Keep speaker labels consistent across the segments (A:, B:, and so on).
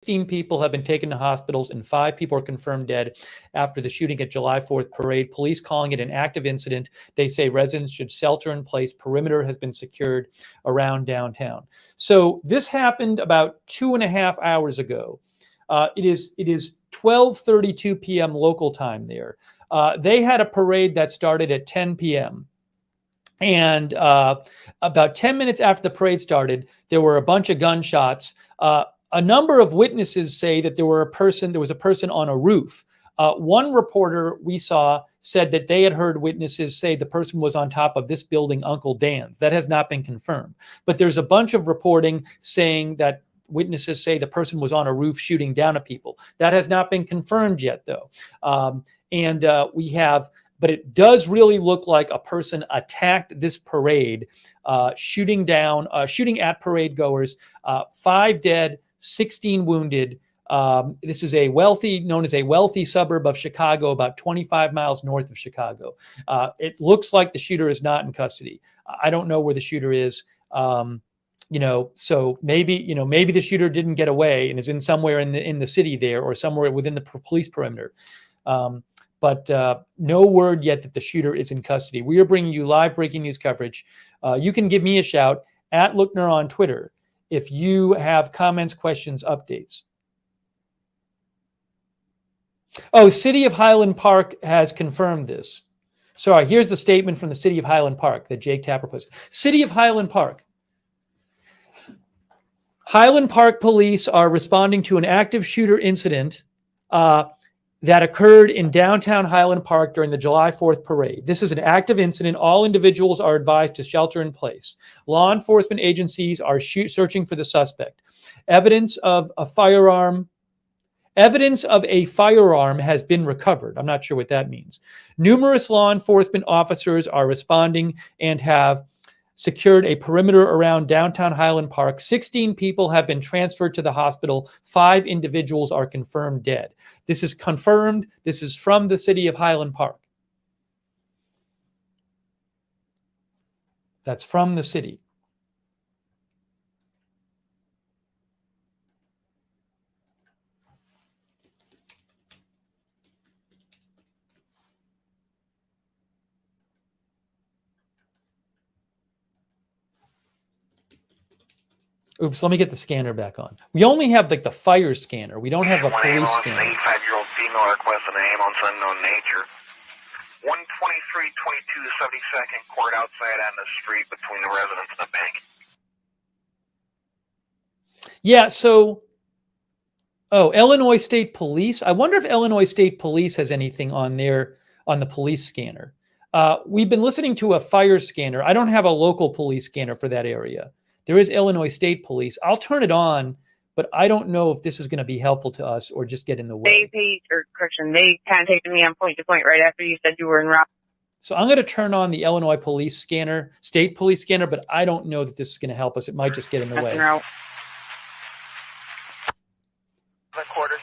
A: 16 people have been taken to hospitals and 5 people are confirmed dead after the shooting at July 4th parade. Police calling it an active incident. They say residents should shelter in place. Perimeter has been secured around downtown. So this happened about 2.5 hours ago. It is 12:32 p.m. local time there. They had a parade that started at 10 p.m. And about 10 minutes after the parade started, there were a bunch of gunshots. A number of witnesses say that there was a person on a roof. One reporter we saw said that they had heard witnesses say the person was on top of this building, Uncle Dan's. That has not been confirmed. But there's a bunch of reporting saying that witnesses say the person was on a roof shooting down at people. That has not been confirmed yet, though. But it does really look like a person attacked this parade, shooting at parade goers. 5 dead, 16 wounded. This is known as a wealthy suburb of Chicago, about 25 miles north of Chicago. It looks like the shooter is not in custody. I don't know where the shooter is. So maybe the shooter didn't get away and is in somewhere in the city there or somewhere within the police perimeter. But no word yet that the shooter is in custody. We are bringing you live breaking news coverage. You can give me a shout at Lookner on Twitter if you have comments, questions, updates. Oh, City of Highland Park has confirmed this. Sorry, here's the statement from the City of Highland Park that Jake Tapper posted. City of Highland Park. Highland Park police are responding to an active shooter incident that occurred in downtown Highland Park during the July 4th parade. This is an active incident. All individuals are advised to shelter in place. Law enforcement agencies are searching for the suspect. Evidence of a firearm has been recovered. I'm not sure what that means. Numerous law enforcement officers are responding and have secured a perimeter around downtown Highland Park. 16 people have been transferred to the hospital. 5 individuals are confirmed dead. This is confirmed. This is from the City of Highland Park. That's from the city. Oops, let me get the scanner back on. We only have like the fire scanner. We don't have a police scanner.
B: 85-year-old female requests an ambulance unknown nature. 123-22 72nd court outside on the street between the residence and the bank.
A: Yeah, so Illinois State Police. I wonder if Illinois State Police has anything on the police scanner. We've been listening to a fire scanner. I don't have a local police scanner for that area. There is Illinois State Police. I'll turn it on, but I don't know if this is going to be helpful to us or just get in the way.
C: They contacted me on point to point right after you said you were in route.
A: So I'm going to turn on the Illinois police scanner, state police scanner, but I don't know that this is going to help us. It might just get in the way.
B: Quarters.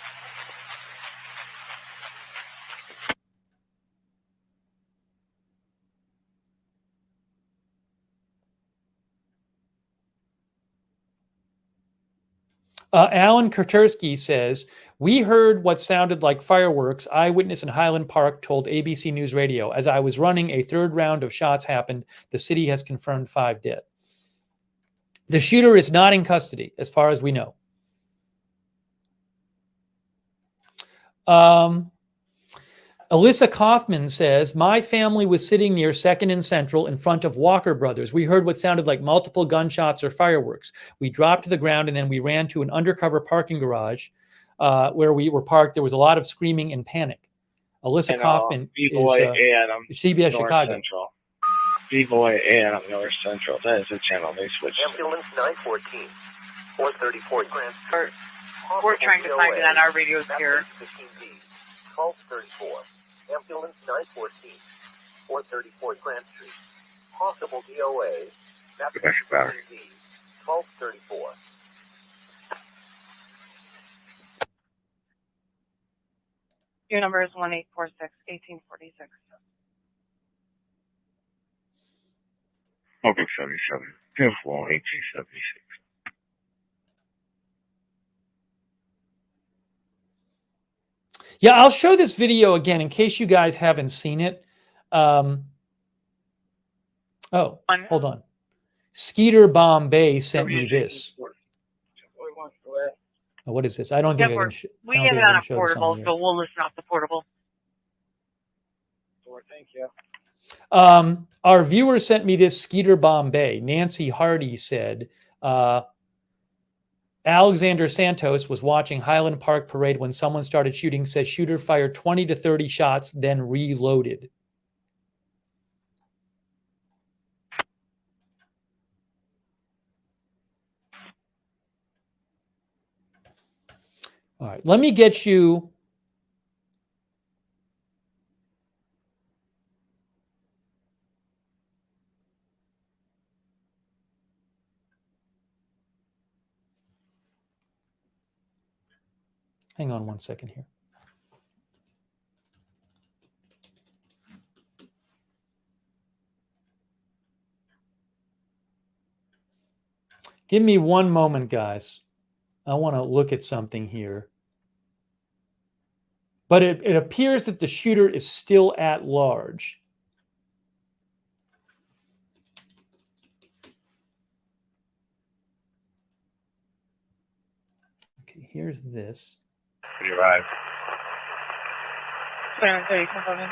A: Alan Kurtersky says, we heard what sounded like fireworks. Eyewitness in Highland Park told ABC News Radio. As I was running, a third round of shots happened. The city has confirmed 5 dead. The shooter is not in custody, as far as we know. Alyssa Kaufman says, my family was sitting near 2nd and Central in front of Walker Brothers. We heard what sounded like multiple gunshots or fireworks. We dropped to the ground and then we ran to an undercover parking garage where we were parked. There was a lot of screaming and panic. Alyssa Kaufman is CBS
D: North
A: Chicago.
D: Central. B-Boy Adam North Central. That is the channel they switched.
B: Ambulance 914, 434 Grand Street.
C: We're trying to find it on our radios here.
B: 1234. Ambulance 914, 434 Grand Street. Possible DOA.
D: Special power.
B: 1234.
C: Your number is 1-846-1846.
D: Public 77. 10-4, 1876.
A: Yeah, I'll show this video again in case you guys haven't seen it. Oh, hold on. Skeeter Bombay sent me this. Oh, what is this? I don't think I can.
C: We have it on a portable, so we'll listen off the portable.
D: Thank you.
A: Our viewer sent me this. Skeeter Bombay. Nancy Hardy said, Alexander Santos was watching Highland Park Parade when someone started shooting. Says shooter fired 20 to 30 shots, then reloaded. All right, let me get you. Hang on one second here. Give me one moment, guys. I want to look at something here. But it appears that the shooter is still at large. Okay, here's this.
B: We arrived.
C: 30 confirming.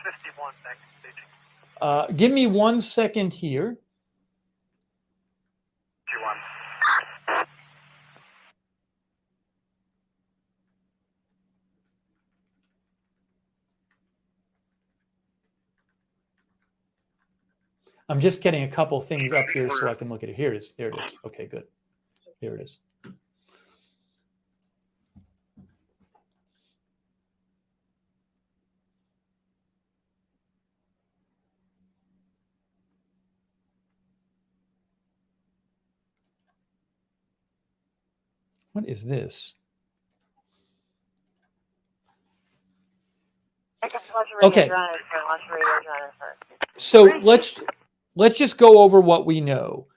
B: 51 back to station.
A: Give me 1 second here.
B: 21.
A: I'm just getting a couple things up here so I can look at it. Here it is. There it is. Okay, good. There it is. What is this? Okay. So let's just go over what we know.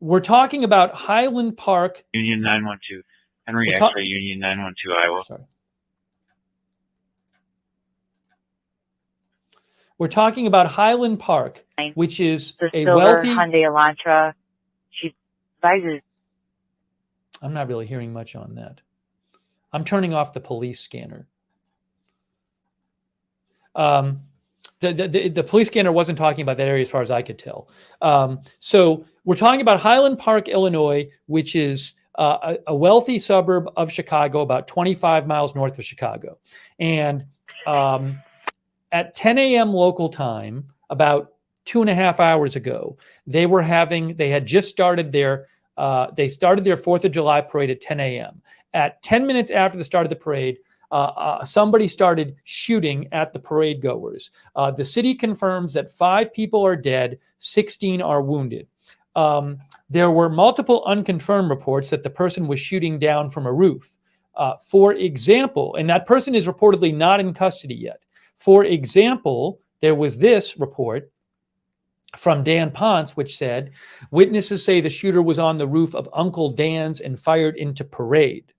A: We're talking about Highland Park.
D: Union 912. Henry X-ray Union 912 Iowa.
A: Sorry. We're talking about Highland Park, which is a wealthy
C: Hyundai Elantra. She advises.
A: I'm not really hearing much on that. I'm turning off the police scanner. The police scanner wasn't talking about that area as far as I could tell. So we're talking about Highland Park, Illinois, which is a wealthy suburb of Chicago, about 25 miles north of Chicago. And at 10 a.m. local time, about 2.5 hours ago, they had just started their 4th of July parade at 10 a.m. At 10 minutes after the start of the parade, somebody started shooting at the parade goers. The city confirms that 5 people are dead, 16 are wounded. There were multiple unconfirmed reports that the person was shooting down from a roof. For example, and that person is reportedly not in custody yet. For example, there was this report from Dan Ponce, which said, witnesses say the shooter was on the roof of Uncle Dan's and fired into parade.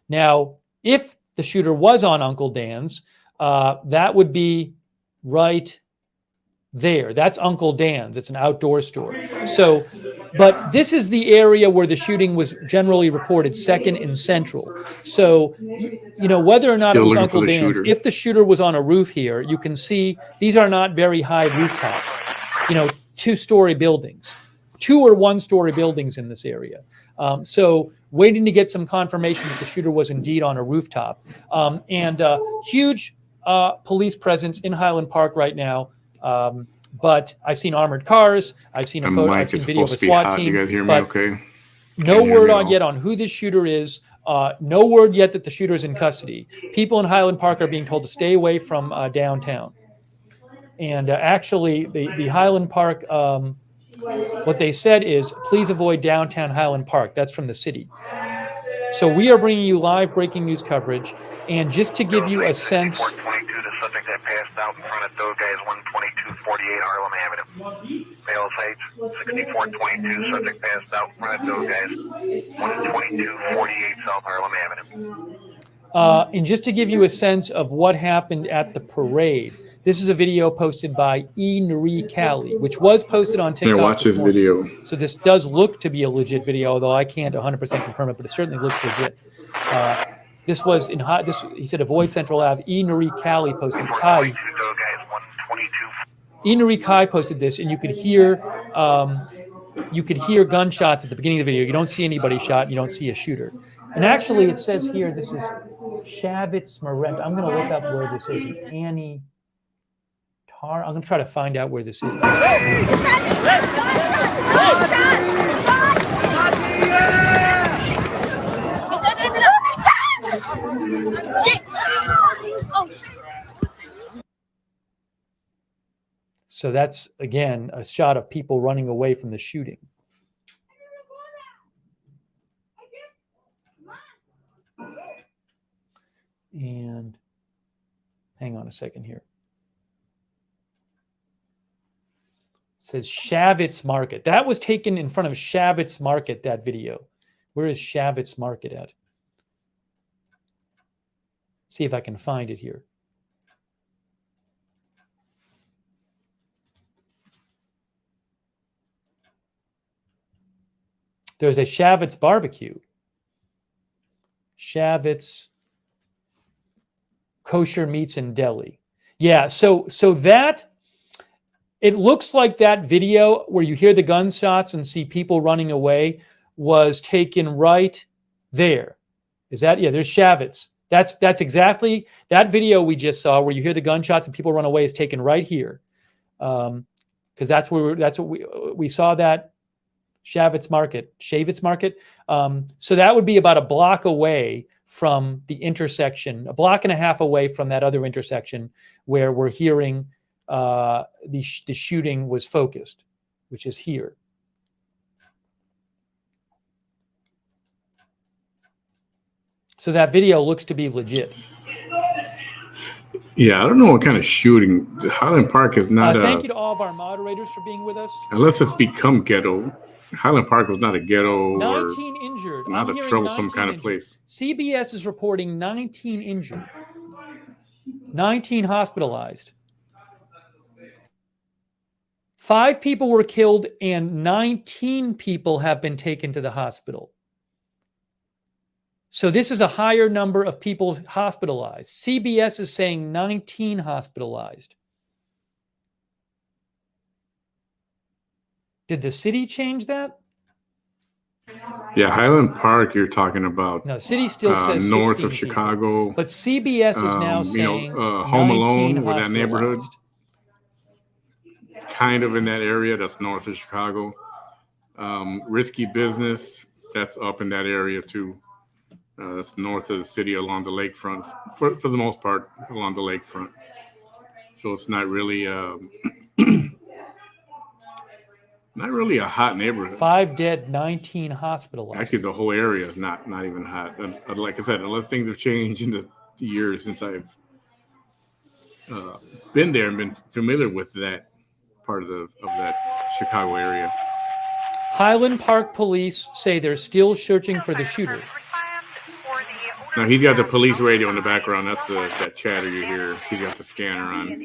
A: Now, if the shooter was on Uncle Dan's, that would be right there. That's Uncle Dan's. It's an outdoor store. So, but this is the area where the shooting was generally reported, 2nd and Central. So, you know, whether or not it was Uncle Dan's, if the shooter was on a roof here, you can see these are not very high rooftops. You know, 2-story buildings, 2 or 1-story buildings in this area. So waiting to get some confirmation that the shooter was indeed on a rooftop. And huge police presence in Highland Park right now. But I've seen armored cars. I've seen I've seen video of a SWAT team.
E: You guys hear me okay?
A: No word yet on who this shooter is. No word yet that the shooter is in custody. People in Highland Park are being told to stay away from downtown. And actually, the Highland Park, what they said is, please avoid downtown Highland Park. That's from the city. So we are bringing you live breaking news coverage. And just to give you a sense,
B: subject that passed out in front of those guys, 12248 Harlem Avenue. Fails Heights, 6422, subject passed out in front of those guys, 12248 South Harlem Avenue.
A: And just to give you a sense of what happened at the parade, this is a video posted by Nuri Kali, which was posted on TikTok.
E: Yeah, watch this video.
A: So this does look to be a legit video, although I can't 100% confirm it, but it certainly looks legit. This was in hot. This he said, avoid Central Ave. Nuri Kali posted Kai. Nuri Kai posted this, and you could hear gunshots at the beginning of the video. You don't see anybody shot. You don't see a shooter. And actually, it says here this is Shavitz Marent. I'm going to look up where this is. Annie Tar. I'm going to try to find out where this is. So that's, again, a shot of people running away from the shooting. And hang on a second here. It says Shavitz Market. That was taken in front of Shavitz Market, that video. Where is Shavitz Market at? See if I can find it here. There's a Shavitz barbecue. Shavitz Kosher Meats and Deli. Yeah, so that, it looks like that video where you hear the gunshots and see people running away was taken right there. Is that, yeah, there's Shavitz. That's exactly, that video we just saw where you hear the gunshots and people run away is taken right here. Because that's what we saw that Shavitz Market. So that would be about a block away from the intersection, a block and a half away from that other intersection where we're hearing the shooting was focused, which is here. So that video looks to be legit.
E: Yeah, I don't know what kind of shooting. Highland Park is not
A: thank you to all of our moderators for being with us.
E: Unless it's become ghetto. Highland Park was not a ghetto
A: 19 injured.
E: Not a troublesome kind of place.
A: CBS is reporting 19 injured. 19 hospitalized. 5 people were killed and 19 people have been taken to the hospital. So this is a higher number of people hospitalized. CBS is saying 19 hospitalized. Did the city change that?
E: Yeah, Highland Park, you're talking about.
A: No, city still says
E: north of
A: people.
E: Chicago.
A: But CBS is now saying
E: Home Alone, with that neighborhood,
A: hospitalized.
E: kind of in that area. That's north of Chicago. Risky Business, that's up in that area too. That's north of the city along the lakefront, for the most part, along the lakefront. So it's not really not really a hot neighborhood.
A: 5 dead, 19 hospitalized.
E: Actually, the whole area is not even hot. Like I said, unless things have changed in the years since I've been there and been familiar with that part of that Chicago area.
A: Highland Park police say they're still searching for the shooter.
E: Now he's got the police radio in the background. That's that chatter you hear. He's got the scanner on.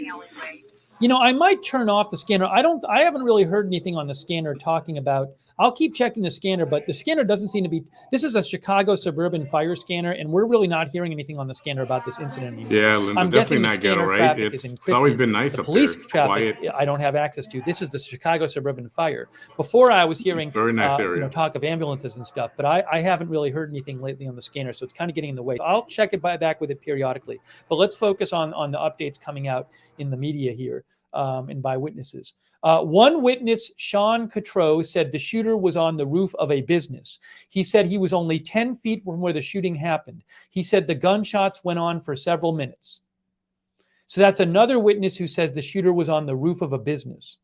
A: You know, I might turn off the scanner. I haven't really heard anything on the scanner talking about. I'll keep checking the scanner, but the scanner doesn't seem to be. This is a Chicago suburban fire scanner, and we're really not hearing anything on the scanner about this incident anymore.
E: Yeah, Linda,
A: I'm
E: definitely
A: guessing
E: not ghetto, right? It's always been nice
A: the
E: up
A: police
E: there.
A: traffic,
E: Quiet.
A: I don't have access to. This is the Chicago suburban fire. Before I was hearing
E: Very nice area.
A: talk of ambulances and stuff, but I haven't really heard anything lately on the scanner, so it's kind of getting in the way. So I'll check it back with it periodically. But let's focus on the updates coming out in the media here. And by witnesses. One witness, Sean Cotreau, said the shooter was on the roof of a business. He said he was only 10 feet from where the shooting happened. He said the gunshots went on for several minutes. So that's another witness who says the shooter was on the roof of a business.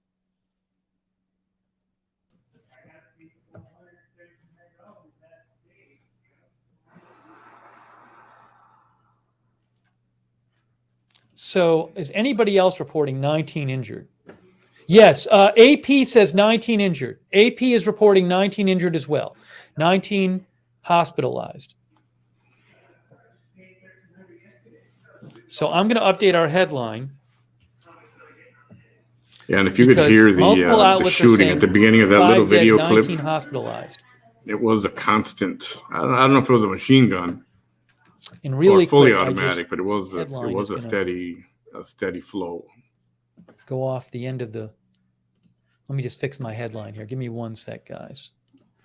A: So is anybody else reporting 19 injured? Yes, AP says 19 injured. AP is reporting 19 injured as well. 19 hospitalized. So I'm going to update our headline.
E: Yeah, and if you could
A: because
E: hear
A: multiple
E: the
A: outlets are
E: shooting
A: saying
E: at the beginning of that
A: 5
E: little
A: dead,
E: video
A: 19
E: clip,
A: hospitalized.
E: it was a constant. I don't know if it was a machine gun
A: And really
E: or fully
A: quick,
E: automatic, but it was
A: headline is
E: a
A: gonna
E: steady flow.
A: go off the end of the. Let me just fix my headline here. Give me one sec, guys.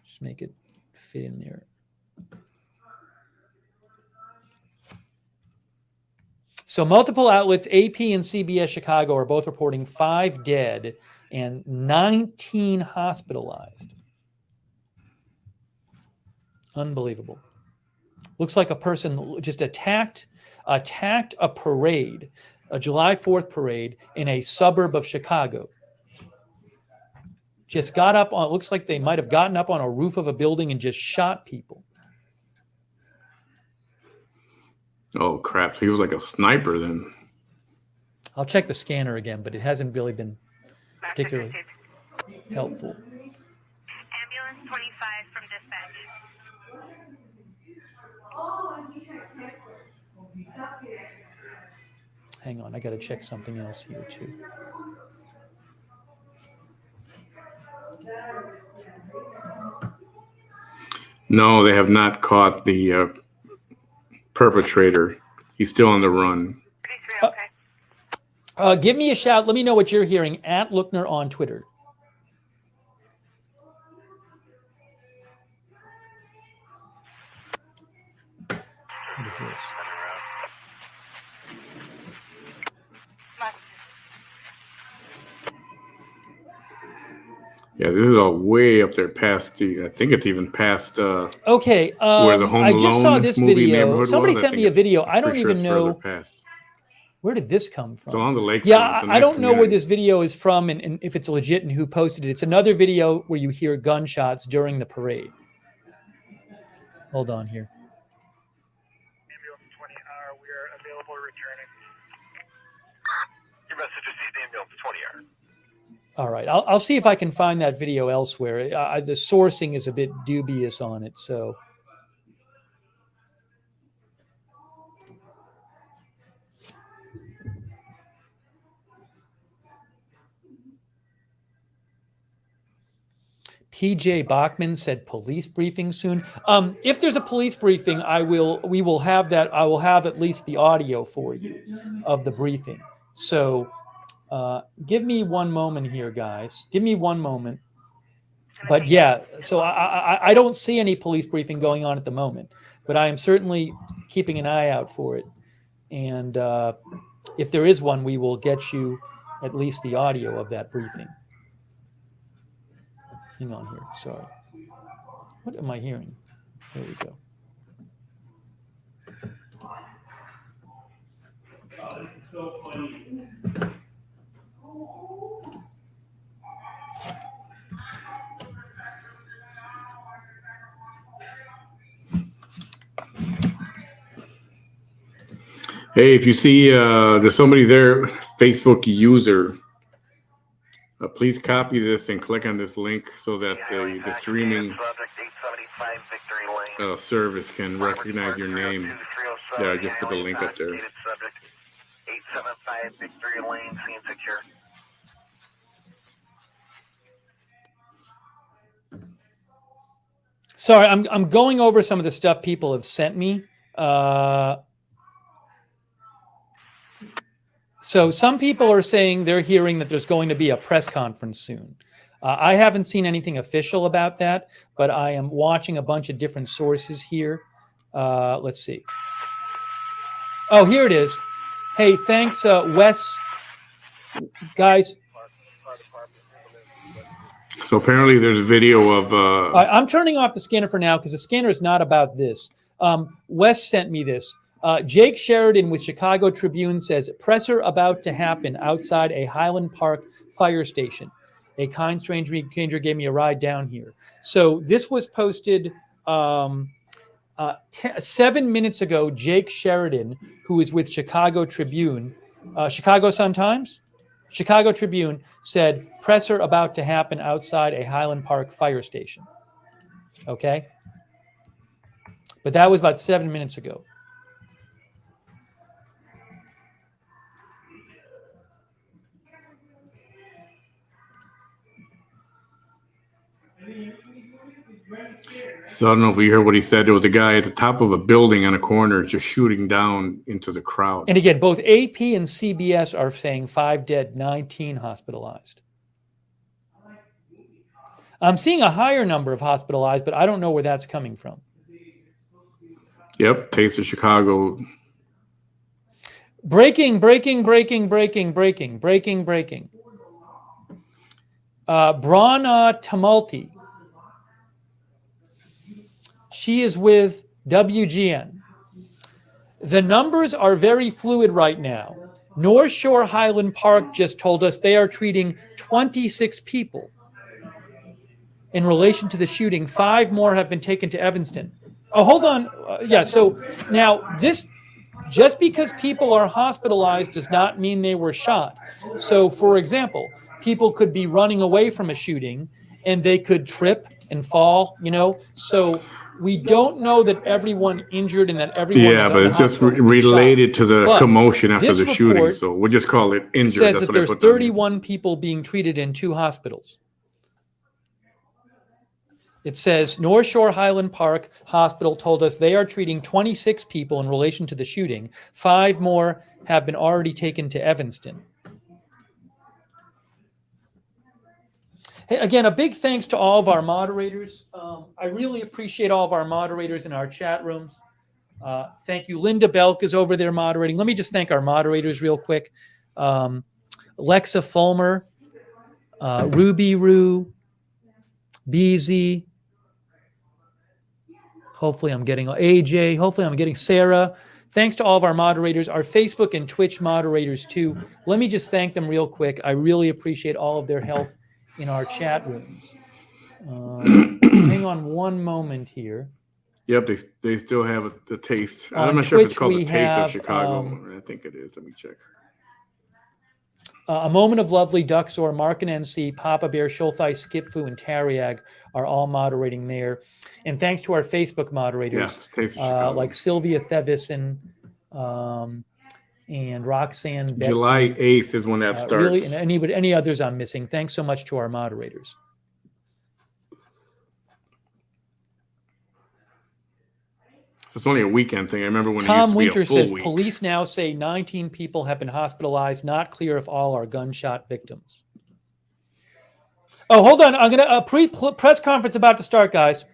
A: Just make it fit in there. So multiple outlets, AP and CBS Chicago, are both reporting 5 dead and 19 hospitalized. Unbelievable. Looks like a person just attacked a parade, a July 4th parade in a suburb of Chicago. Just got up on, it looks like they might have gotten up on a roof of a building and just shot people.
E: Oh crap! So he was like a sniper then.
A: I'll check the scanner again, but it hasn't really been particularly helpful.
C: Ambulance 25 from dispatch.
A: Hang on, I got to check something else here too.
E: No, they have not caught the perpetrator. He's still on the run.
A: Give me a shout. Let me know what you're hearing at Lookner on Twitter. What is this?
E: Yeah, this is all way up there past the. I think it's even past.
A: Okay,
E: where the Home
A: I just saw
E: Alone
A: this
E: movie
A: video.
E: neighborhood
A: Somebody
E: was. I
A: sent
E: think
A: me a
E: it's
A: video. I don't
E: pretty sure
A: even
E: it's further
A: know
E: past.
A: where did this come from.
E: It's along the lake.
A: Yeah,
E: It's a
A: I
E: nice
A: don't know where
E: community.
A: this video is from and if it's legit and who posted it. It's another video where you hear gunshots during the parade. Hold on here.
B: Ambulance 20, we are available returning. Your message received, ambulance 20R.
A: All right, I'll see if I can find that video elsewhere. The sourcing is a bit dubious on it, so. PJ Bachman said police briefing soon. If there's a police briefing, we will have that. I will have at least the audio for you of the briefing. So give me one moment here, guys. Give me one moment. But yeah, so I don't see any police briefing going on at the moment, but I am certainly keeping an eye out for it. And if there is one, we will get you at least the audio of that briefing. Hang on here. Sorry. What am I hearing? There we go.
F: Oh, this is so funny.
E: Hey, if you see there's somebody there, Facebook user, please copy this and click on this link so that the streaming service can recognize your name. Yeah, I just put the link up there.
B: 875 Victory Lane, scene secure.
A: Sorry, I'm going over some of the stuff people have sent me. So some people are saying they're hearing that there's going to be a press conference soon. I haven't seen anything official about that, but I am watching a bunch of different sources here. Let's see. Oh, here it is. Hey, thanks, Wes. Guys.
E: So apparently there's a video of...
A: I'm turning off the scanner for now because the scanner is not about this. Wes sent me this. Jake Sheridan with Chicago Tribune says, presser about to happen outside a Highland Park fire station. A kind stranger gave me a ride down here. So this was posted 7 minutes ago. Jake Sheridan, who is with Chicago Tribune, Chicago Sun-Times, Chicago Tribune said presser about to happen outside a Highland Park fire station. Okay? But that was about 7 minutes ago.
E: So I don't know if you heard what he said. There was a guy at the top of a building on a corner just shooting down into the crowd.
A: And again, both AP and CBS are saying 5 dead, 19 hospitalized. I'm seeing a higher number of hospitalized, but I don't know where that's coming from.
E: Yep, Taste of Chicago.
A: Breaking. Brana Tumulty. She is with WGN. The numbers are very fluid right now. North Shore Highland Park just told us they are treating 26 people in relation to the shooting. 5 more have been taken to Evanston. Oh, hold on. So now this, just because people are hospitalized does not mean they were shot. So, for example, people could be running away from a shooting and they could trip and fall, So we don't know that everyone injured and that everyone
E: Yeah, but it's just related to the commotion after the shooting. So we'll just call it injured.
A: Says that there's 31 people being treated in 2 hospitals. It says North Shore Highland Park Hospital told us they are treating 26 people in relation to the shooting. 5 more have been already taken to Evanston. Hey, again, a big thanks to all of our moderators. I really appreciate all of our moderators in our chat rooms. Thank you. Linda Belk is over there moderating. Let me just thank our moderators real quick. Lexa Fulmer, Ruby Roo, BZ. Hopefully I'm getting AJ. Hopefully I'm getting Sarah. Thanks to all of our moderators, our Facebook and Twitch moderators too. Let me just thank them real quick. I really appreciate all of their help in our chat rooms. Hang on one moment here.
E: Yep, they still have the taste.
A: On
E: I'm not sure if it's
A: Twitch,
E: called the
A: we
E: Taste
A: have,
E: of Chicago. I think it is. Let me check.
A: A Moment of Lovely, Duxor, Mark and NC, Papa Bear, Shulthai, Skipfu, and Tariag are all moderating there. And thanks to our Facebook moderators, like Sylvia Thevison and Roxanne Beck.
E: July 8th is when that starts.
A: Really, and any others I'm missing. Thanks so much to our moderators.
E: It's only a weekend thing. I remember when
A: Tom
E: it used to
A: Winter
E: be a full
A: says
E: week.
A: police now say 19 people have been hospitalized. Not clear if all are gunshot victims. Oh, hold on. I'm going to press conference about to start, guys.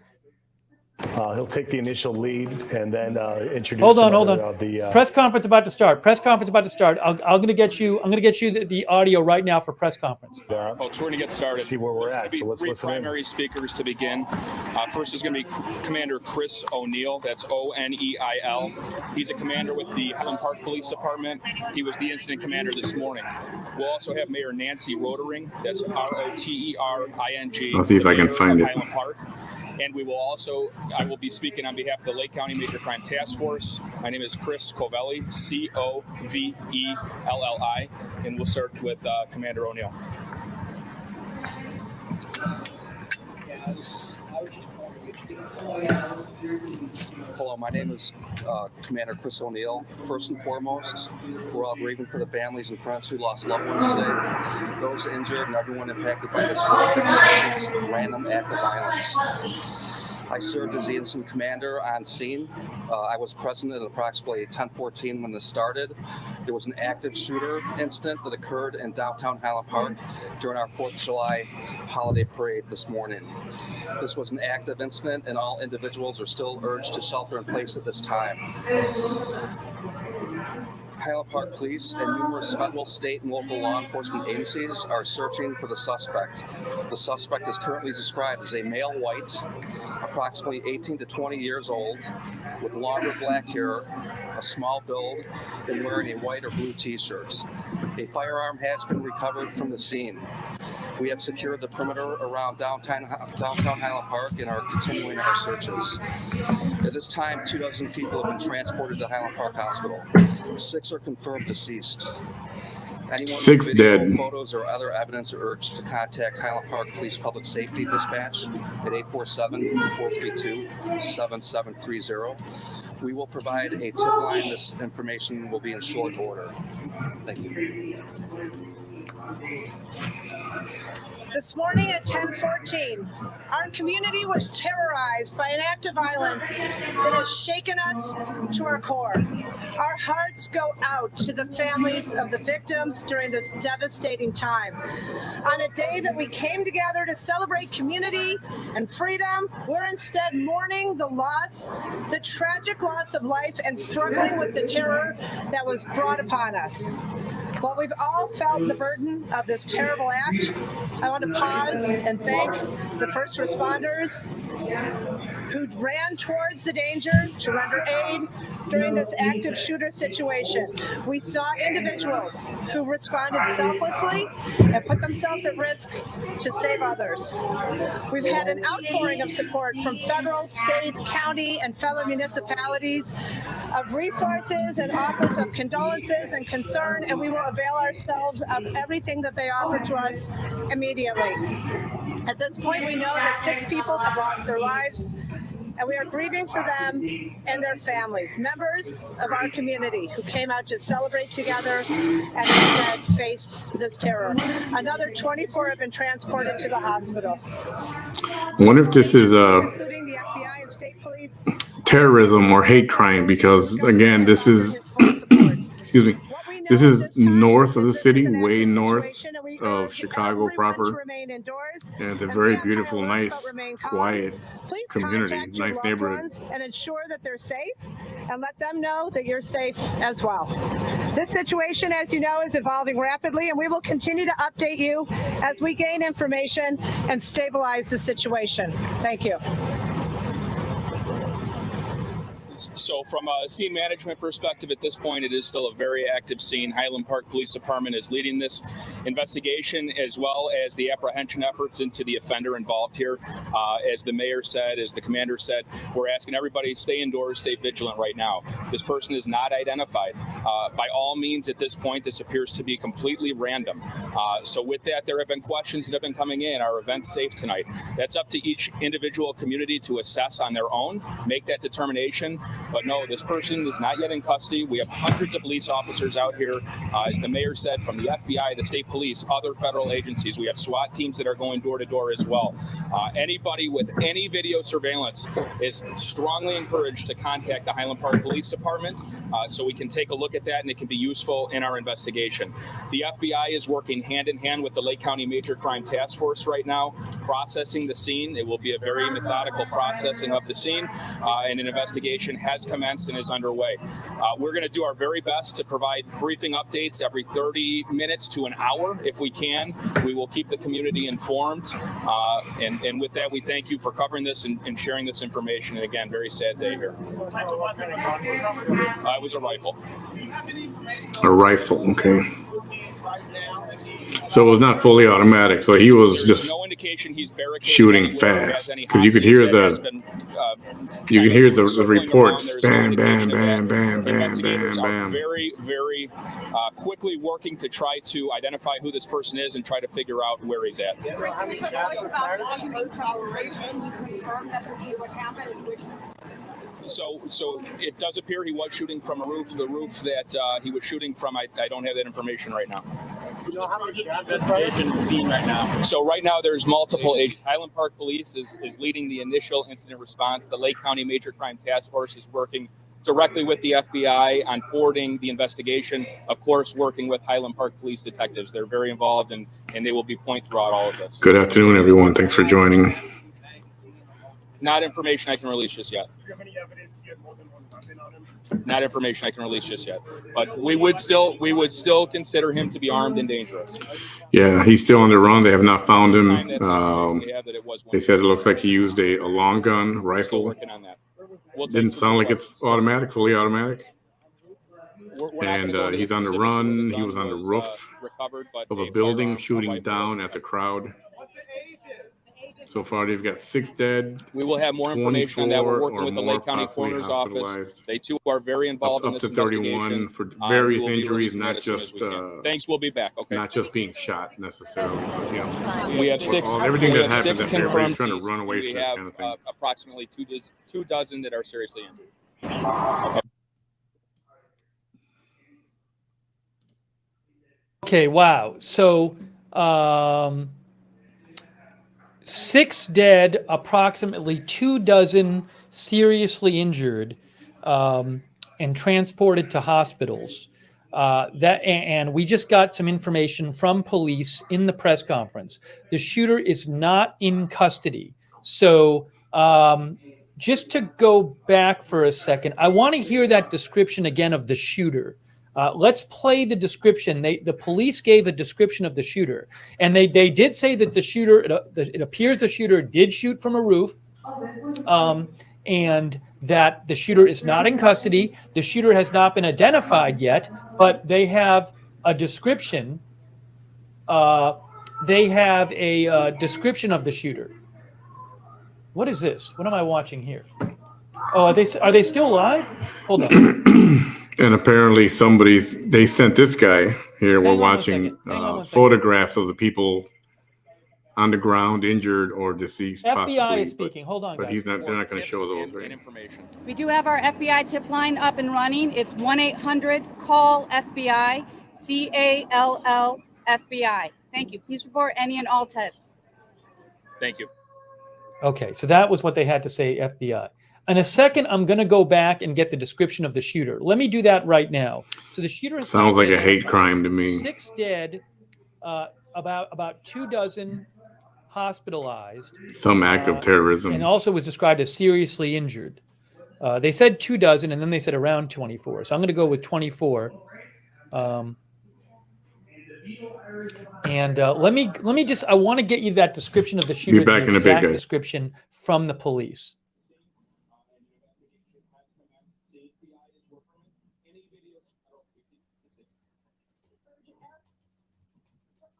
G: He'll take the initial lead and then introduce.
A: Hold on. Press conference about to start. Press conference about to start. I'm going to get you. I'm going to get you the audio right now for press conference.
H: Folks, we're going to get started.
G: See where we're at.
H: So let's listen. 3 primary speakers to begin. First is going to be Commander Chris O'Neill. That's O'Neil. He's a commander with the Highland Park Police Department. He was the incident commander this morning. We'll also have Mayor Nancy Rotering. That's Rotering.
E: I'll see if I can find it.
H: Highland Park. And I will be speaking on behalf of the Lake County Major Crime Task Force. My name is Chris Covelli, Covelli, and we'll start with Commander O'Neill.
I: Hello, my name is Commander Chris O'Neill. First and foremost, we're all grieving for the families and friends who lost loved ones today, those injured, and everyone impacted by this horrific, senseless, random act of violence. I served as the incident commander on scene. I was present at approximately 10:14 when this started. There was an active shooter incident that occurred in downtown Highland Park during our 4th of July holiday parade this morning. This was an active incident, and all individuals are still urged to shelter in place at this time. Highland Park Police and numerous federal, state, and local law enforcement agencies are searching for the suspect. The suspect is currently described as a male white, approximately 18 to 20 years old, with longer black hair, a small build, and wearing a white or blue t-shirt. A firearm has been recovered from the scene. We have secured the perimeter around downtown Highland Park and are continuing our searches. At this time, 24 people have been transported to Highland Park Hospital. 6 are confirmed deceased. Anyone
E: 6
I: with video,
E: dead.
I: photos, or other evidence are urged to contact Highland Park Police Public Safety Dispatch at 847-432-7730. We will provide a tip line. This information will be in short order. Thank you.
J: This morning at 10:14, our community was terrorized by an act of violence that has shaken us to our core. Our hearts go out to the families of the victims during this devastating time. On a day that we came together to celebrate community and freedom, we're instead mourning the tragic loss of life and struggling with the terror that was brought upon us. While we've all felt the burden of this terrible act, I want to pause and thank the first responders who ran towards the danger to render aid during this active shooter situation. We saw individuals who responded selflessly and put themselves at risk to save others. We've had an outpouring of support from federal, state, county, and fellow municipalities of resources and offers of condolences and concern, and we will avail ourselves of everything that they offer to us immediately. At this point, we know that 6 people have lost their lives, and we are grieving for them and their families, members of our community who came out to celebrate together and instead faced this terror. Another 24 have been transported to the hospital.
E: I wonder if this is
J: including the FBI and state police,
E: terrorism or hate crime, because again, this is this is north of the city, way north of Chicago proper, and it's a very beautiful, nice, quiet community, nice neighborhood.
J: and ensure that they're safe, and let them know that you're safe as well. This situation, as you know, is evolving rapidly, and we will continue to update you as we gain information and stabilize the situation. Thank you.
H: So from a scene management perspective, at this point, it is still a very active scene. Highland Park Police Department is leading this investigation, as well as the apprehension efforts into the offender involved here. As the mayor said, as the commander said, we're asking everybody to stay indoors, stay vigilant right now. This person is not identified. By all means, at this point, this appears to be completely random. So with that, there have been questions that have been coming in. Are events safe tonight? That's up to each individual community to assess on their own, make that determination. But no, this person is not yet in custody. We have hundreds of police officers out here, as the mayor said, from the FBI, the state police, other federal agencies. We have SWAT teams that are going door to door as well. Anybody with any video surveillance is strongly encouraged to contact the Highland Park Police Department so we can take a look at that and it can be useful in our investigation. The FBI is working hand in hand with the Lake County Major Crime Task Force right now, processing the scene. It will be a very methodical processing of the scene, and an investigation has commenced and is underway. We're going to do our very best to provide briefing updates every 30 minutes to an hour if we can. We will keep the community informed. And with that, we thank you for covering this and sharing this information. And again, very sad day here. It was a rifle.
E: A rifle, okay. So it was not fully automatic. So he was just
H: no indication he's
E: shooting fast, because you could hear the reports, bam, bam, bam, bam, bam, bam, bam.
H: Very, very quickly working to try to identify who this person is and try to figure out where he's at. So it does appear he was shooting from a roof. The roof that he was shooting from, I don't have that information right now.
F: You know how much investigation is seen right now?
H: So right now there's multiple agents. Highland Park Police is leading the initial incident response. The Lake County Major Crime Task Force is working directly with the FBI on forwarding the investigation, of course, working with Highland Park Police detectives. They're very involved and they will be point throughout all of this.
E: Good afternoon, everyone. Thanks for joining.
H: Not information I can release just yet.
F: Do you have any evidence he had more than one weapon on him?
H: Not information I can release just yet. But we would still consider him to be armed and dangerous.
E: Yeah, he's still on the run. They have not found him. They said it looks like he used a long gun, rifle.
H: Working on that.
E: Didn't sound like it's automatic, fully automatic.
H: we're not
E: And
H: gonna go into
E: he's on the
H: specifics
E: run.
H: where the
E: He
H: gun
E: was on the roof
H: recovered, but
E: of a
H: a
E: building,
H: firearm, a
E: shooting
H: rifle
E: down
H: was
E: at the crowd. So far, they've got 6 dead.
H: We will have more information on that. We're
E: 24
H: working
E: or
H: with the
E: more
H: Lake County
E: possibly
H: Coroner's Office.
E: hospitalized.
H: They too are very involved in
E: Up
H: this
E: to 31
H: investigation.
E: for
H: We
E: various
H: will be
E: injuries,
H: releasing that
E: not
H: as soon as
E: just
H: we can. Thanks. We'll be back. Okay.
E: not just being shot necessarily. But, you know,
H: We have 6.
E: everything
H: we
E: that
H: have
E: happens
H: 6
E: up there, everybody's
H: confirmed
E: trying to
H: cases,
E: run
H: and
E: away
H: we
E: from this
H: have
E: kind of thing.
H: approximately 2 dozen that are seriously injured.
A: Okay, wow. So 6 dead, approximately 2 dozen seriously injured, and transported to hospitals. And we just got some information from police in the press conference. The shooter is not in custody. So just to go back for a second, I want to hear that description again of the shooter. Let's play the description. The police gave a description of the shooter, and they did say that the shooter, it appears the shooter did shoot from a roof, and that the shooter is not in custody. The shooter has not been identified yet, but they have a description. They have a description of the shooter. What is this? What am I watching here? Oh, are they still alive? Hold on.
E: And apparently they sent this guy here. We're watching photographs of the people on the ground, injured or deceased.
A: FBI is speaking. Hold on,
E: but
A: guys.
E: they're not going to show those, right?
H: Information.
K: We do have our FBI tip line up and running. It's 1-800-CALL-FBI, CALL FBI. Thank you. Please report any and all tips.
H: Thank you.
A: Okay, so that was what they had to say, FBI. In a second, I'm going to go back and get the description of the shooter. Let me do that right now. So the shooter
E: sounds like a hate crime to me.
A: 6 dead, about 2 dozen hospitalized.
E: Some act of terrorism.
A: And also was described as seriously injured. They said 2 dozen, and then they said around 24. So I'm going to go with 24. And let me just, I want to get you that description of the shooter.
E: Be back in a bit, guys.
A: Description from the police.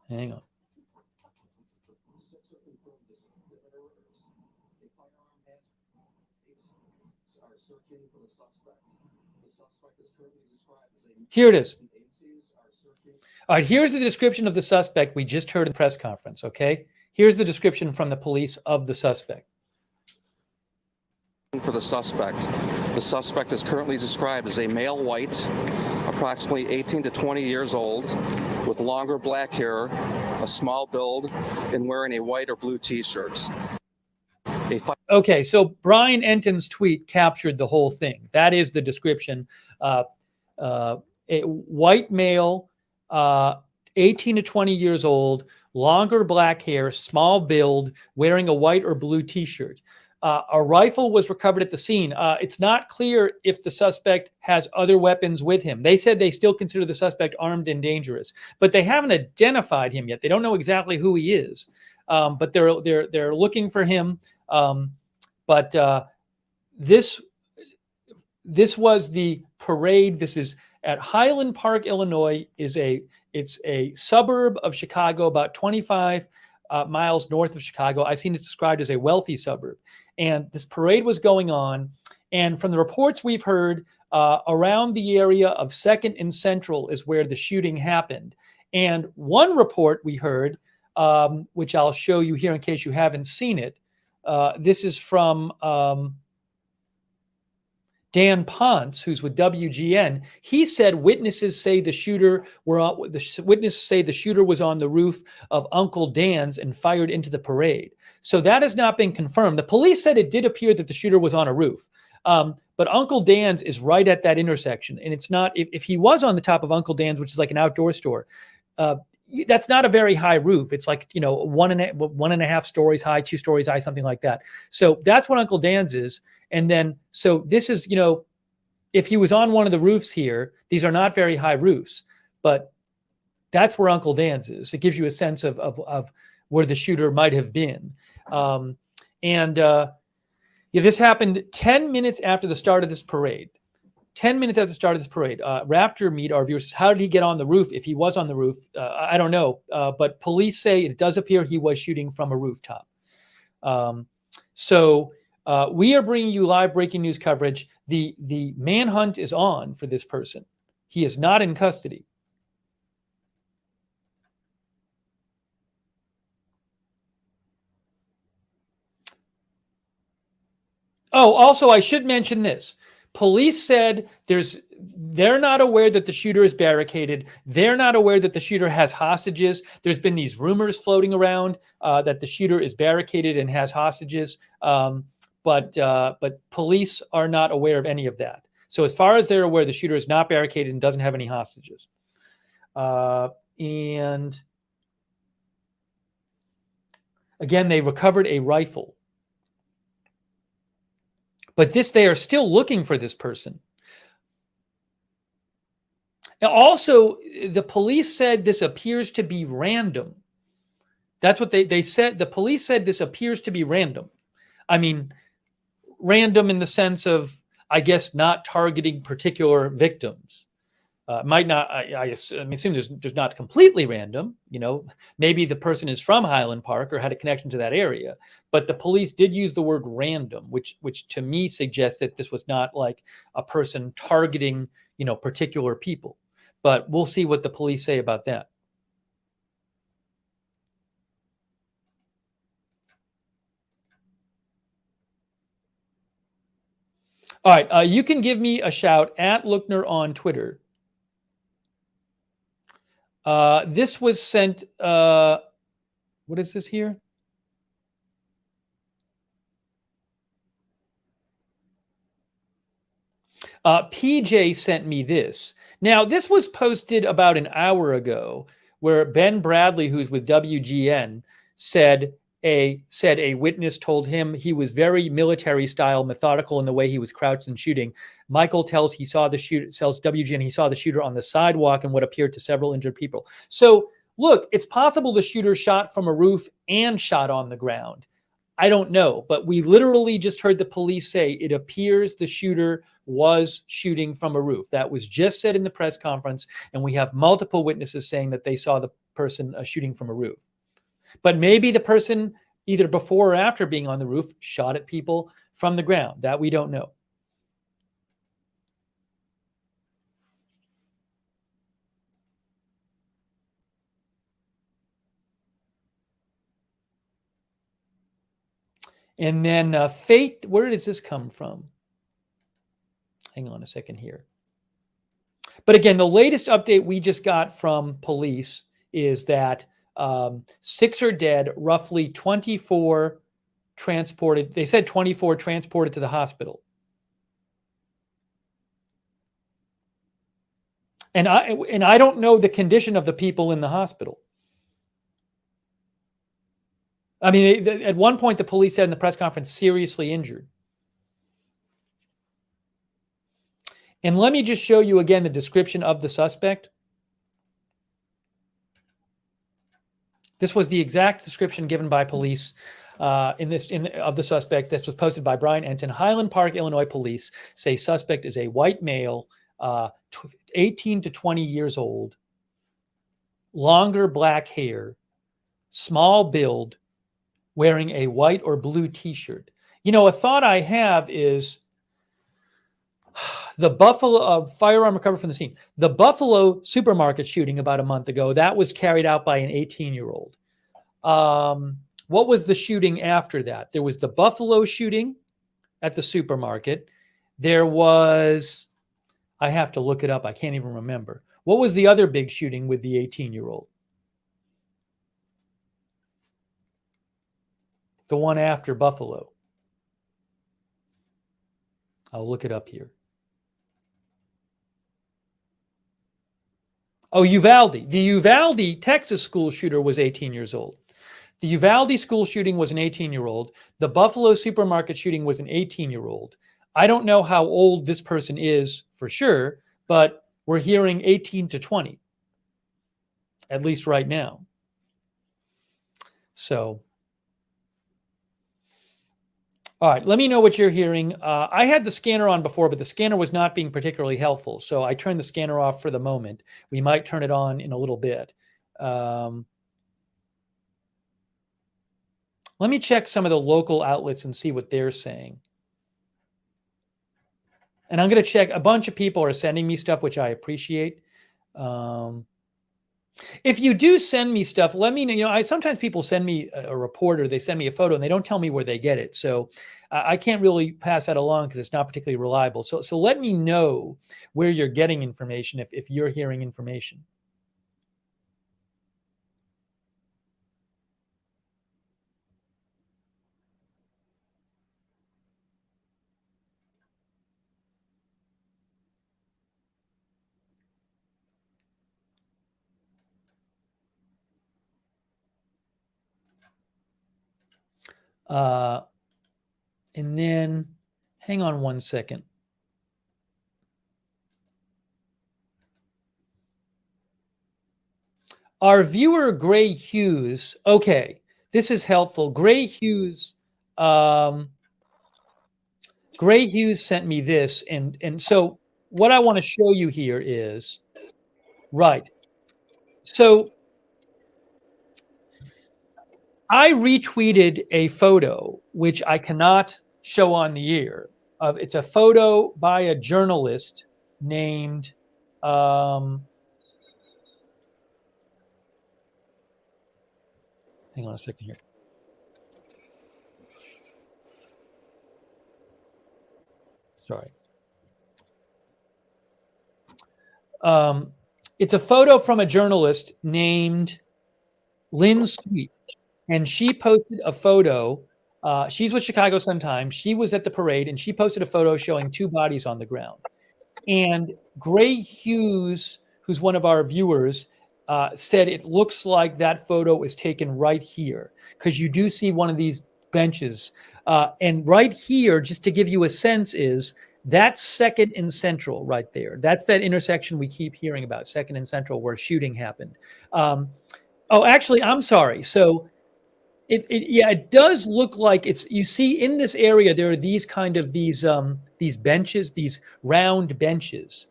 A: Hang on. Here it is. All right, here's the description of the suspect we just heard in the press conference, okay? Here's the description from the police of the suspect.
I: For the suspect is currently described as a male white, approximately 18 to 20 years old, with longer black hair, a small build, and wearing a white or blue t-shirt.
A: Okay, so Brian Enton's tweet captured the whole thing. That is the description. A white male, 18 to 20 years old, longer black hair, small build, wearing a white or blue t-shirt. A rifle was recovered at the scene. It's not clear if the suspect has other weapons with him. They said they still consider the suspect armed and dangerous, but they haven't identified him yet. They don't know exactly who he is, but they're looking for him. This was the parade. This is at Highland Park, Illinois. It's a suburb of Chicago, about 25 miles north of Chicago. I've seen it described as a wealthy suburb. And this parade was going on. And from the reports we've heard, around the area of 2nd and Central is where the shooting happened. And one report we heard, which I'll show you here in case you haven't seen it, this is from Dan Ponce, who's with WGN. He said witnesses say the shooter was on the roof of Uncle Dan's and fired into the parade. So that has not been confirmed. The police said it did appear that the shooter was on a roof. But Uncle Dan's is right at that intersection. And it's not, if he was on the top of Uncle Dan's, which is like an outdoor store, that's not a very high roof. It's like, 1.5 stories high, 2 stories high, something like that. So that's what Uncle Dan's is. And then, so this is, if he was on one of the roofs here, these are not very high roofs, but that's where Uncle Dan's is. It gives you a sense of where the shooter might have been. This happened 10 minutes after the start of this parade. 10 minutes after the start of this parade, Raptor Meet, our viewer says, how did he get on the roof? If he was on the roof, I don't know. But police say it does appear he was shooting from a rooftop. So we are bringing you live breaking news coverage. The manhunt is on for this person. He is not in custody. Oh, also, I should mention this. Police said they're not aware that the shooter is barricaded. They're not aware that the shooter has hostages. There's been these rumors floating around that the shooter is barricaded and has hostages. But police are not aware of any of that. So as far as they're aware, the shooter is not barricaded and doesn't have any hostages. And again, they recovered a rifle. But they are still looking for this person. Now, also, the police said this appears to be random. That's what they said. The police said this appears to be random. I mean, random in the sense of, I guess, not targeting particular victims. Might not. I assume there's not completely random. You know, maybe the person is from Highland Park or had a connection to that area. But the police did use the word random, which to me suggests that this was not like a person targeting, particular people. But we'll see what the police say about that. All right, you can give me a shout at Lookner on Twitter. This was sent, what is this here? PJ sent me this. Now, this was posted about an hour ago where Ben Bradley, who's with WGN, said a witness told him he was very military style, methodical in the way he was crouched and shooting. Michael tells WGN he saw the shooter on the sidewalk and what appeared to several injured people. So look, it's possible the shooter shot from a roof and shot on the ground. I don't know, but we literally just heard the police say it appears the shooter was shooting from a roof. That was just said in the press conference, and we have multiple witnesses saying that they saw the person shooting from a roof. But maybe the person, either before or after being on the roof, shot at people from the ground. That we don't know. And then Fate, where does this come from? Hang on a second here. But again, the latest update we just got from police is that 6 are dead, roughly 24 transported. They said 24 transported to the hospital. And I don't know the condition of the people in the hospital. I mean, at one point, the police said in the press conference, seriously injured. And let me just show you again the description of the suspect. This was the exact description given by police of the suspect. This was posted by Brian Enton. Highland Park, Illinois police say suspect is a white male, 18 to 20 years old, longer black hair, small build, wearing a white or blue t-shirt. A thought I have is the firearm recovered from the scene. The Buffalo supermarket shooting about a month ago, that was carried out by an 18-year-old. What was the shooting after that? There was the Buffalo shooting at the supermarket. There was, I have to look it up. I can't even remember. What was the other big shooting with the 18-year-old? The one after Buffalo. I'll look it up here. Oh, Uvalde. The Uvalde, Texas school shooter was 18 years old. The Uvalde school shooting was an 18-year-old. The Buffalo supermarket shooting was an 18-year-old. I don't know how old this person is for sure, but we're hearing 18 to 20, at least right now. So All right, let me know what you're hearing. I had the scanner on before, but the scanner was not being particularly helpful. So I turned the scanner off for the moment. We might turn it on in a little bit. Let me check some of the local outlets and see what they're saying. And I'm going to check. A bunch of people are sending me stuff, which I appreciate. If you do send me stuff, let me know. You know, sometimes people send me a report or they send me a photo and they don't tell me where they get it. So I can't really pass that along because it's not particularly reliable. So let me know where you're getting information if you're hearing information. And then hang on one second. Our viewer, Gray Hughes. Okay, this is helpful. Gray Hughes sent me this. And so what I want to show you here is, right. So I retweeted a photo, which I cannot show on the air. It's a photo by a journalist named hang on a second here. Sorry. It's a photo from a journalist named Lynn Sweet, and she posted a photo. She's with Chicago Sun-Times. She was at the parade, and she posted a photo showing two bodies on the ground. And Gray Hughes, who's one of our viewers, said it looks like that photo is taken right here because you do see one of these benches. And right here, just to give you a sense, is that's Second and Central right there. That's that intersection we keep hearing about, Second and Central, where shooting happened. Oh, actually, I'm sorry. So it does look like it's, you see in this area, there are these kind of these benches, these round benches,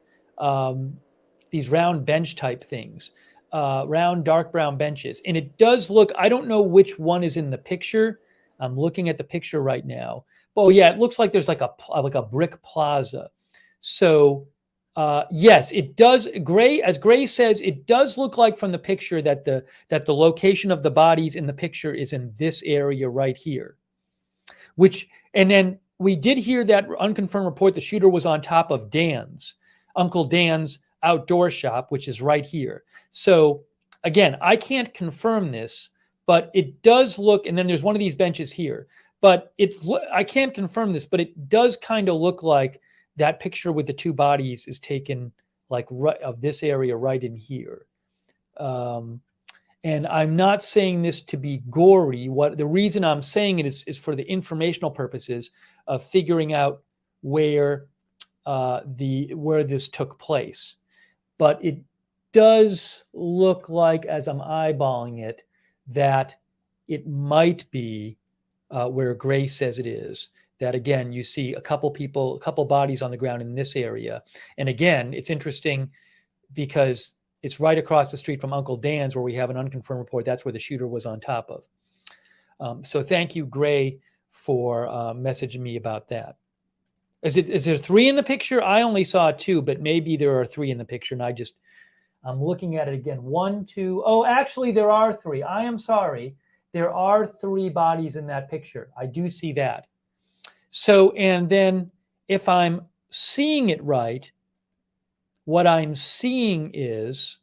A: these round bench type things, round dark brown benches. And it does look, I don't know which one is in the picture. I'm looking at the picture right now. Oh yeah, it looks like there's like a brick plaza. So yes, it does. As Gray says, it does look like from the picture that the location of the bodies in the picture is in this area right here. And then we did hear that unconfirmed report. The shooter was on top of Uncle Dan's outdoor shop, which is right here. So again, I can't confirm this, but it does look. And then there's one of these benches here, but I can't confirm this, but it does kind of look like that picture with the two bodies is taken like right of this area right in here. And I'm not saying this to be gory. The reason I'm saying it is for the informational purposes of figuring out where this took place. But it does look like, as I'm eyeballing it, that it might be where Gray says it is. That again, you see a couple bodies on the ground in this area. And again, it's interesting because it's right across the street from Uncle Dan's where we have an unconfirmed report. That's where the shooter was on top of. So thank you, Gray, for messaging me about that. Is there three in the picture? I only saw two, but maybe there are three in the picture. And I'm looking at it again. 1, 2. Oh, actually, there are three. I am sorry. There are three bodies in that picture. I do see that. So, and then if I'm seeing it right, what I'm seeing is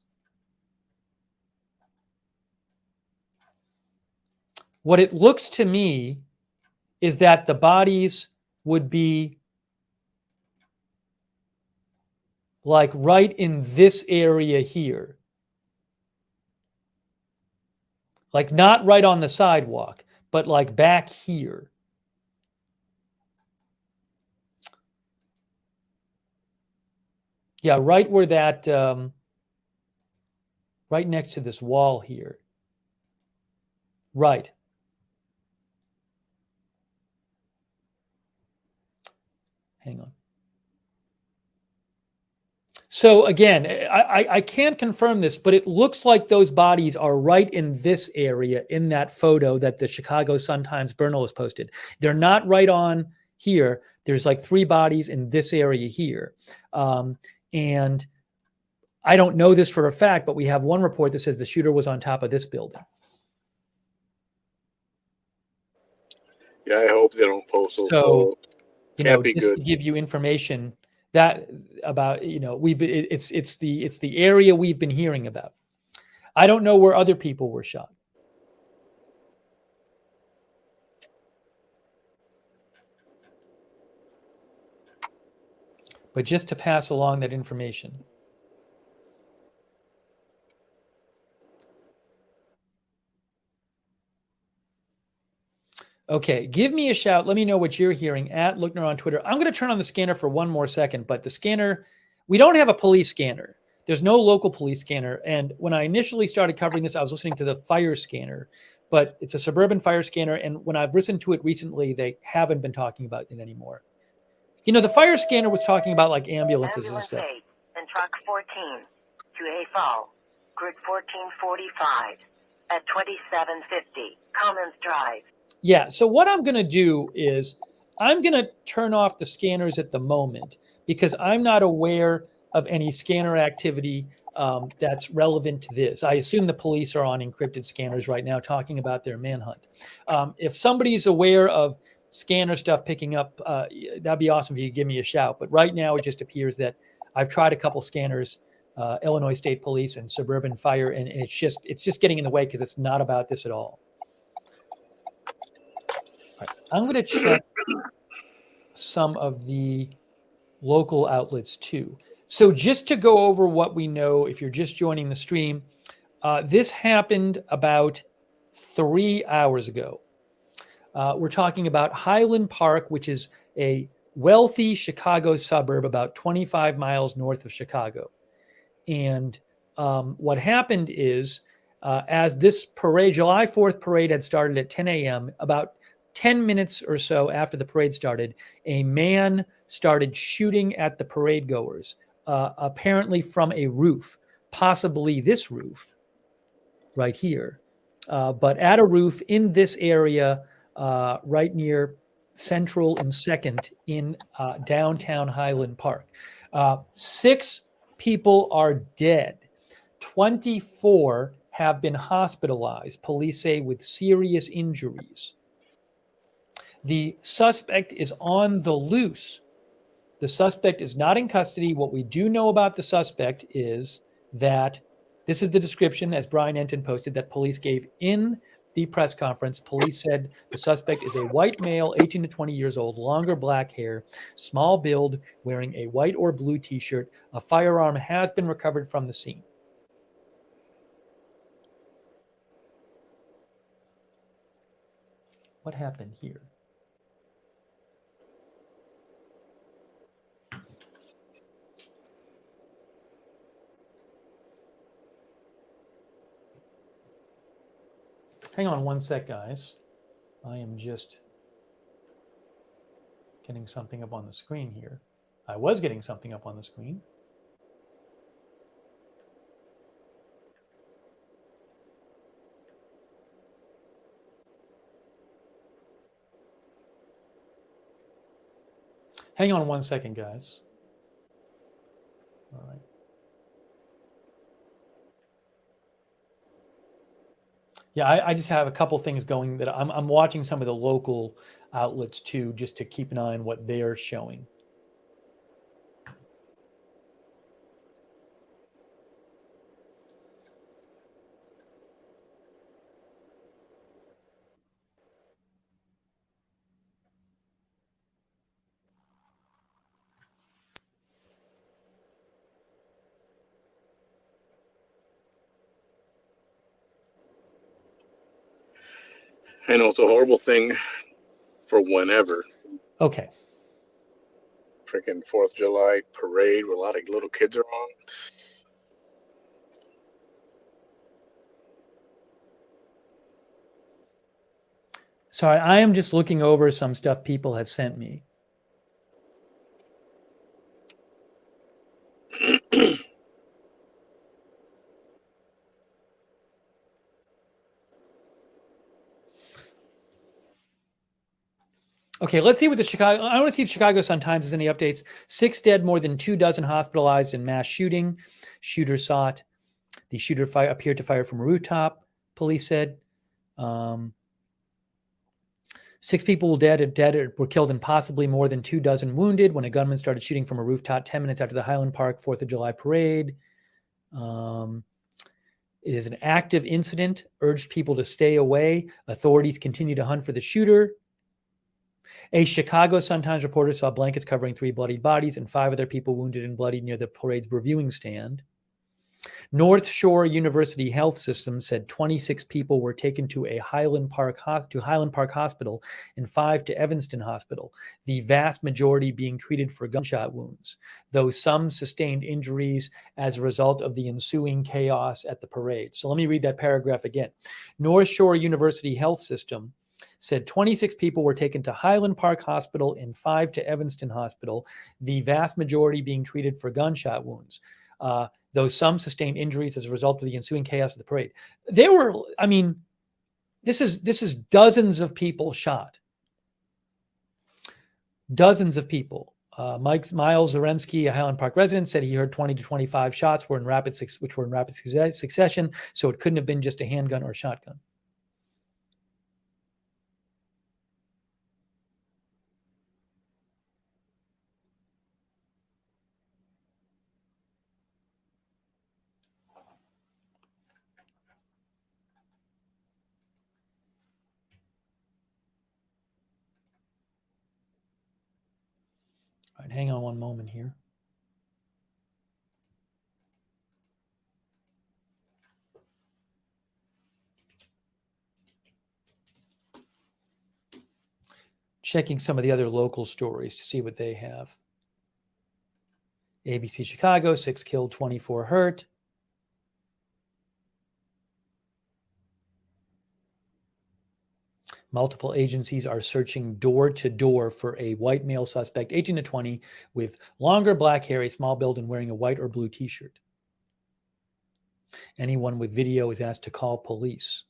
A: what it looks to me is that the bodies would be like right in this area here. Like not right on the sidewalk, but like back here. Yeah, right where that, right next to this wall here. Right. Hang on. So again, I can't confirm this, but it looks like those bodies are right in this area in that photo that the Chicago Sun-Times Burnell has posted. They're not right on here. There's like 3 bodies in this area here. And I don't know this for a fact, but we have one report that says the shooter was on top of this building.
E: Yeah, I hope they don't post those.
A: So,
E: Can't be
A: just
E: good.
A: to give you information that about, it's the area we've been hearing about. I don't know where other people were shot. But just to pass along that information. Okay, give me a shout. Let me know what you're hearing at Lookner on Twitter. I'm going to turn on the scanner for one more second, but the scanner, we don't have a police scanner. There's no local police scanner. And when I initially started covering this, I was listening to the fire scanner, but it's a suburban fire scanner. And when I've listened to it recently, they haven't been talking about it anymore. The fire scanner was talking about like ambulances and stuff.
L: And truck 14 to A Fall, grid 1445 at 2750 Commons Drive.
A: Yeah, so what I'm going to do is I'm going to turn off the scanners at the moment because I'm not aware of any scanner activity that's relevant to this. I assume the police are on encrypted scanners right now talking about their manhunt. If somebody's aware of scanner stuff picking up, that'd be awesome if you could give me a shout. But right now it just appears that I've tried a couple scanners, Illinois State Police and Suburban Fire, and it's just getting in the way because it's not about this at all. I'm going to check some of the local outlets too. So just to go over what we know, if you're just joining the stream, this happened about 3 hours ago. We're talking about Highland Park, which is a wealthy Chicago suburb about 25 miles north of Chicago. And what happened is, as this parade, July 4th parade had started at 10 a.m., about 10 minutes or so after the parade started, a man started shooting at the parade goers, apparently from a roof, possibly this roof right here, but at a roof in this area right near Central and 2nd in downtown Highland Park. 6 people are dead. 24 have been hospitalized, police say, with serious injuries. The suspect is on the loose. The suspect is not in custody. What we do know about the suspect is that this is the description, as Brian Enton posted, that police gave in the press conference. Police said the suspect is a white male, 18 to 20 years old, longer black hair, small build, wearing a white or blue t-shirt. A firearm has been recovered from the scene. What happened here? Hang on one sec, guys. I am just getting something up on the screen here. I was getting something up on the screen. Hang on one second, guys. All right. Yeah, I just have a couple things going that I'm watching some of the local outlets too, just to keep an eye on what they're showing.
E: I know it's a horrible thing for whenever.
A: Okay.
E: Freaking 4th of July parade where a lot of little kids are on.
A: Sorry, I am just looking over some stuff people have sent me. Okay, let's see what the Chicago. I want to see if Chicago Sun-Times has any updates. 6 dead, more than 24 hospitalized in mass shooting. Shooter sought. The shooter appeared to fire from a rooftop. Police said. 6 people were killed and possibly more than 24 wounded when a gunman started shooting from a rooftop 10 minutes after the Highland Park 4th of July parade. It is an active incident. Urged people to stay away. Authorities continue to hunt for the shooter. A Chicago Sun-Times reporter saw blankets covering 3 bloodied bodies and 5 other people wounded and bloodied near the parade's reviewing stand. North Shore University Health System said 26 people were taken to Highland Park Hospital and 5 to Evanston Hospital, the vast majority being treated for gunshot wounds, though some sustained injuries as a result of the ensuing chaos at the parade. So let me read that paragraph again. North Shore University Health System said 26 people were taken to Highland Park Hospital and 5 to Evanston Hospital, the vast majority being treated for gunshot wounds, though some sustained injuries as a result of the ensuing chaos of the parade. This is dozens of people shot. Dozens of people. Miles Zaremski, a Highland Park resident, said he heard 20 to 25 shots which were in rapid succession, so it couldn't have been just a handgun or a shotgun. All right, hang on one moment here. Checking some of the other local stories to see what they have. ABC Chicago, 6 killed, 24 hurt. Multiple agencies are searching door to door for a white male suspect, 18 to 20, with longer black hair, a small build, and wearing a white or blue t-shirt. Anyone with video is asked to call police.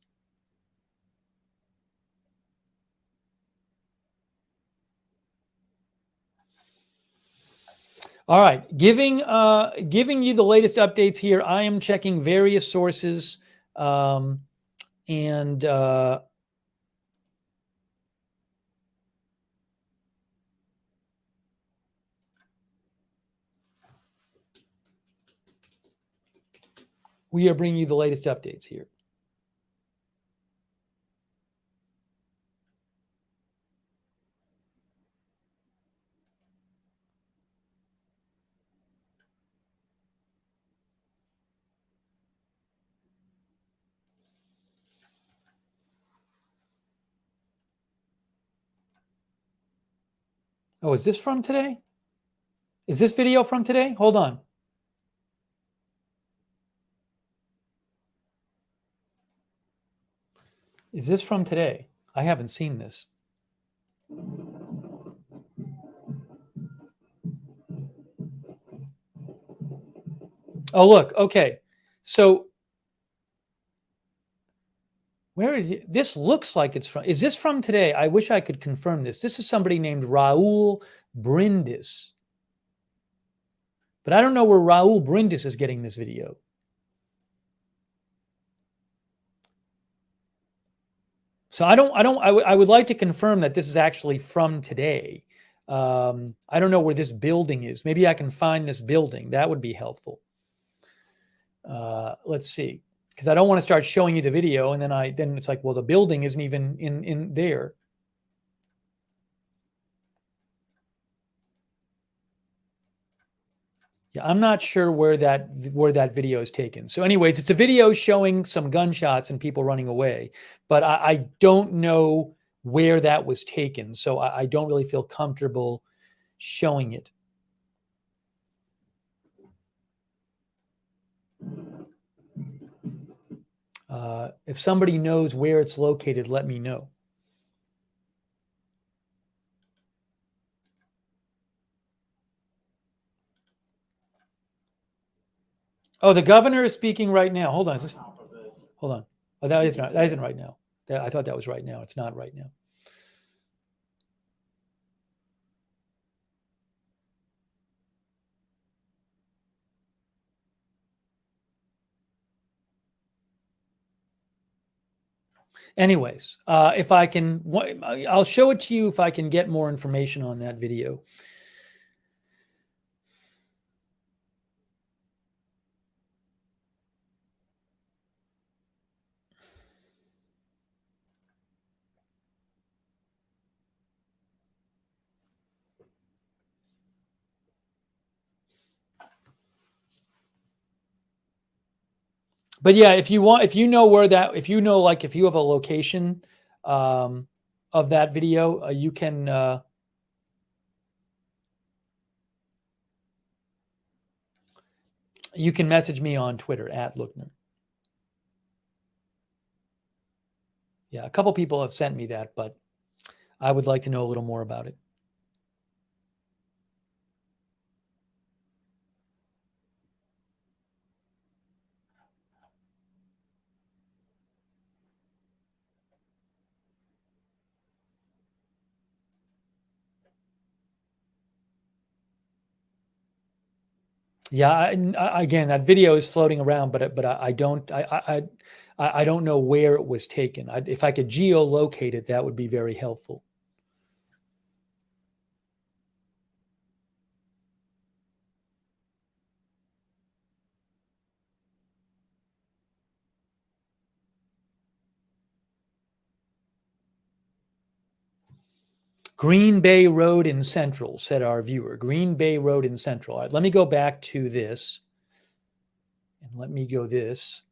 A: All right, giving you the latest updates here. I am checking various sources, we are bringing you the latest updates here. Oh, is this from today? Is this video from today? Hold on. Is this from today? I haven't seen this. Oh, look. Okay. So where is it? This looks like it's from. Is this from today? I wish I could confirm this. This is somebody named Raul Brindis. But I don't know where Raul Brindis is getting this video. So I would like to confirm that this is actually from today. I don't know where this building is. Maybe I can find this building. That would be helpful. Let's see. Because I don't want to start showing you the video and then it's like, well, the building isn't even in there. Yeah, I'm not sure where that video is taken. So anyways, it's a video showing some gunshots and people running away, but I don't know where that was taken. So I don't really feel comfortable showing it. If somebody knows where it's located, let me know. Oh, the governor is speaking right now. Hold on. Hold on. Oh, that isn't right now. I thought that was right now. It's not right now. Anyways, if I can, I'll show it to you if I can get more information on that video. But yeah, if you want, if you know where that, if you know, like if you have a location of that video, you can message me on Twitter at Lookner. Yeah, a couple people have sent me that, but I would like to know a little more about it. Yeah, again, that video is floating around, but I don't know where it was taken. If I could geolocate it, that would be very helpful. Green Bay Road in Central, said our viewer. Green Bay Road in Central. All right, let me go back to this. And let me go this.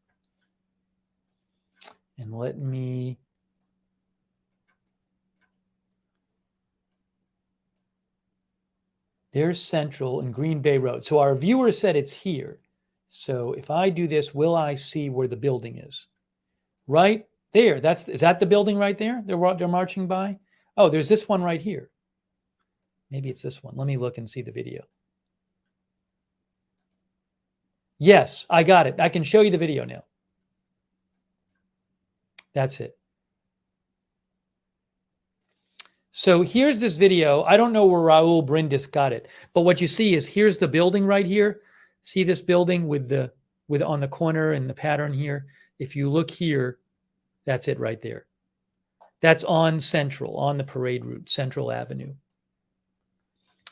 A: And let me... There's Central and Green Bay Road. So our viewer said it's here. So if I do this, will I see where the building is? Right there. Is that the building right there? They're marching by? Oh, there's this one right here. Maybe it's this one. Let me look and see the video. Yes, I got it. I can show you the video now. That's it. So here's this video. I don't know where Raul Brindis got it, but what you see is here's the building right here. See this building with on the corner and the pattern here. If you look here, that's it right there. That's on Central, on the parade route, Central Avenue.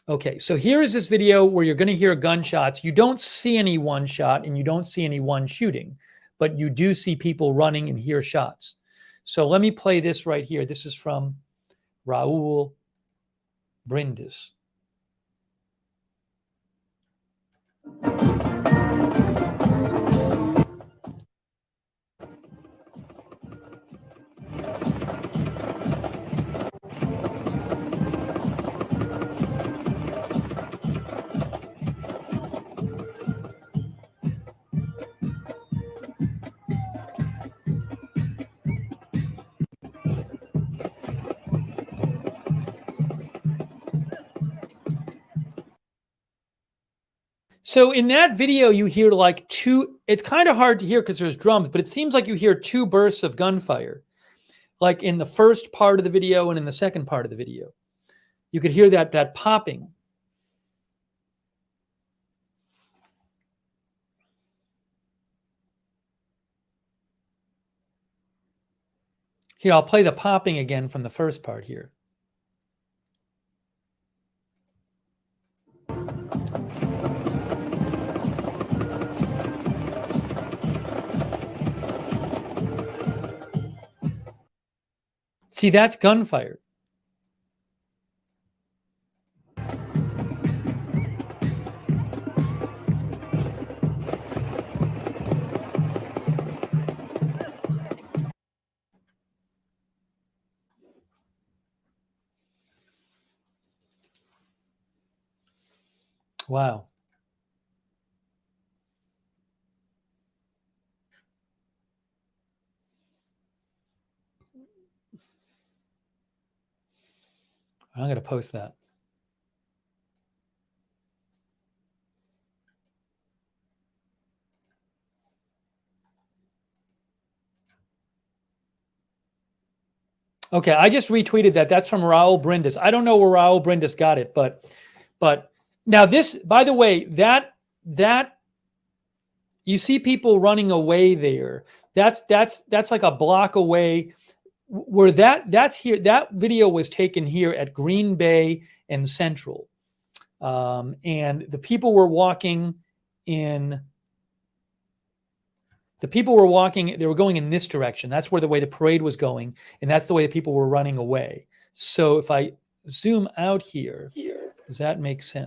A: Okay, so here is this video where you're going to hear gunshots. You don't see any one shot and you don't see any one shooting, but you do see people running and hear shots. So let me play this right here. This is from Raul Brindis. So in that video, you hear like two, it's kind of hard to hear because there's drums, but it seems like you hear two bursts of gunfire, like in the first part of the video and in the second part of the video. You could hear that popping. Here, I'll play the popping again from the first part here. See, that's gunfire. Wow. I'm going to post that. Okay, I just retweeted that. That's from Raul Brindis. I don't know where Raul Brindis got it, but now this, by the way, that you see people running away there. That's like a block away. Where that's here. That video was taken here at Green Bay and Central, and the people were walking in. The people were walking. They were going in this direction. That's where the way the parade was going, and that's the way the people were running away. So if I zoom out here, does that make sense?